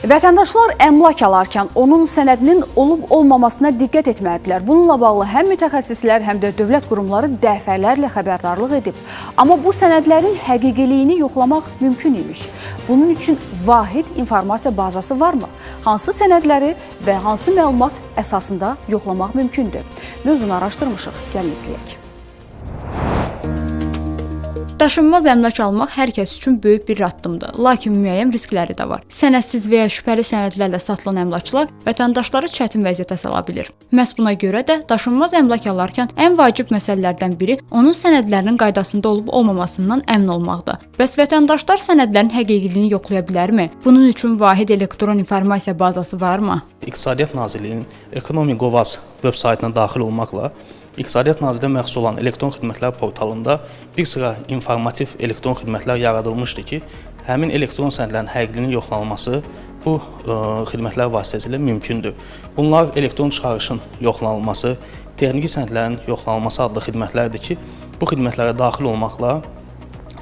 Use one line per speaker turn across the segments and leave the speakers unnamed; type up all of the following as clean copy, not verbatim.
Vətəndaşlar əmlak alarkən onun sənədinin olub-olmamasına diqqət etməlidirlər. Bununla bağlı həm mütəxəssislər, həm də dövlət qurumları dəfələrlə xəbərdarlıq edib. Amma bu sənədlərin həqiqiliyini yoxlamaq mümkün imiş. Bunun üçün vahid informasiya bazası varmı? Hansı sənədləri və hansı məlumat əsasında yoxlamaq mümkündür? Mövzunu araşdırmışıq, gəlin izləyək.
Daşınmaz əmlak almaq hər kəs üçün böyük bir addımdır, lakin müəyyən riskləri də var. Sənədsiz və ya şübhəli sənədlərlə satılan əmlakçılar vətəndaşları çətin vəziyyətə sala bilir. Məhz buna görə də daşınmaz əmlak alarkən ən vacib məsələlərdən biri onun sənədlərinin qaydasında olub-olmamasından əmin olmaqdır. Bəs vətəndaşlar sənədlərin həqiqiliyini yoxlaya bilərmi? Bunun üçün vahid elektron informasiya bazası varmı?
İqtisadiyyat Nazirliyinin Ekonomi Qovaz veb saytına daxil olmaqla İqtisadiyyat Nazirliyinə məxsus olan elektron xidmətlər portalında bir sıra informativ elektron xidmətlər yaradılmışdı ki, həmin elektron sənədlərin həqiqiliyinin yoxlanılması bu xidmətlər vasitəsilə mümkündür. Bunlar elektron çıxarışın yoxlanılması, texniki sənədlərin yoxlanılması adlı xidmətlərdir ki, bu xidmətlərə daxil olmaqla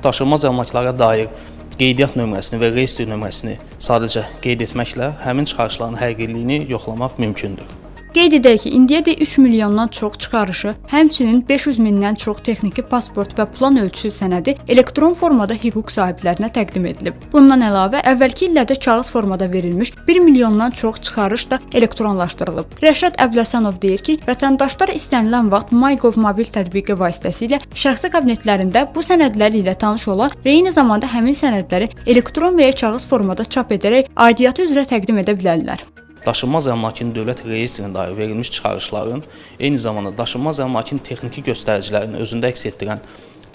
daşınmaz əmlaklara dair qeydiyyat nömrəsini və reyestr nömrəsini sadəcə qeyd etməklə həmin çıxarışların həqiqiliyini yoxlamaq mümkündür.
Qeyd edək ki, indiyədək 3 milyondan çox çıxarışı, həmçinin 500 mindən çox texniki pasport və plan ölçüsü sənədi elektron formada hüquq sahiblərinə təqdim edilib. Bundan əlavə, əvvəlki illərdə kağız formada verilmiş 1 milyondan çox çıxarış da elektronlaşdırılıb. Rəşad Əbləsanov deyir ki, vətəndaşlar istənilən vaxt MyGov mobil tətbiqi vasitəsilə şəxsi kabinetlərində bu sənədlər ilə tanış ola və eyni zamanda həmin sənədləri elektron və ya kağız formada çap edərək aidiyyatı üzrə təqdim edə bilərlər.
Daşınmaz əmlakın dövlət reyestrində dair verilmiş çıxarışların, eyni zamanda daşınmaz əmlakın texniki göstəricilərini özündə əks etdirən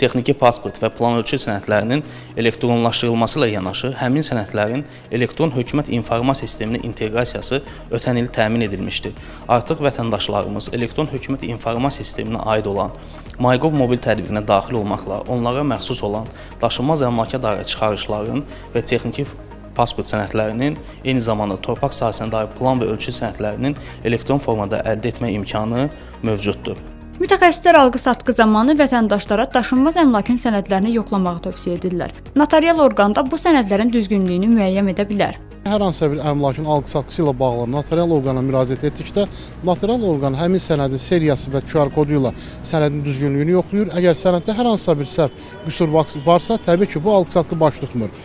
texniki pasport və plan ölçü sənədlərinin elektronlaşdırılması ilə yanaşı, həmin sənədlərin elektron hökumət informasiya sisteminin inteqrasiyası ötən il təmin edilmişdir. Artıq vətəndaşlarımız elektron hökumət informasiya sisteminə aid olan MyGov mobil tədbiqinə daxil olmaqla onlara məxsus olan daşınmaz əmlaka dair çıxarışların və texniki pasport sənədlərinin, eyni zamanda torpaq sahəsinə dair plan və ölçü sənədlərinin elektron formada əldə etmə imkanı mövcuddur.
Mütəxəssislər alqı-satqı zamanı vətəndaşlara daşınmaz əmlakın sənədlərini yoxlamağı tövsiyə edirlər. Notarial orqan da bu sənədlərin düzgünlüyünü müəyyən edə bilər.
Hər hansısa bir əmlakın alqı-satqısı ilə bağlı notarial orqana müraciət etdikdə, notarial orqan həmin sənədin seriyası və QR kodu ilə sənədin düzgünlüyünü yoxlayır. Əgər sənəddə hər hansısa bir səhv, qüsur varsa, təbii ki, bu alqı-satqı baş tutmur.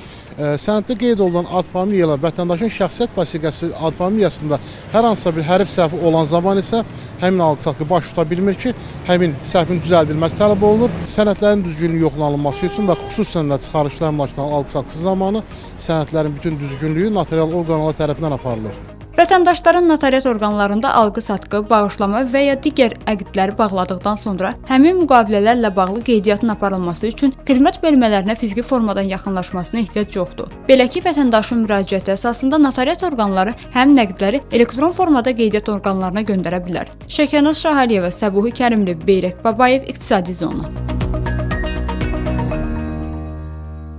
Sənəddə qeyd olunan ad familiya ilə vətəndaşın şəxsiyyət vəsiqəsi ad familiyasında hər hansısa bir hərf səhvi olan zaman isə həmin alqı-satqı baş tuta bilmir ki, həmin səhvin düzəldilməsi tələb olunur. Sənədlərin düzgünlüyü yoxlanılması üçün və xüsusən də çıxarışlı əmlakdan alqı-satqısı zamanı sənədlərin bütün düzgünlüyü notarial orqanlar tərəfindən aparılır.
Vətəndaşların notariat orqanlarında alqı-satqı, bağışlama və ya digər əqdləri bağladıqdan sonra həmin müqavilələrlə bağlı qeydiyyatın aparılması üçün xidmət bölmələrinə fiziki formadan yaxınlaşmasına ehtiyac yoxdur. Belə ki, vətəndaşın müraciəti əsasında notariat orqanları həmin əqdləri elektron formada qeydiyyat orqanlarına göndərə bilər. Şəkənaz Şahaliyeva, Səbuhi Kərimli, Beyrək Babayev, İqtisadi Zona.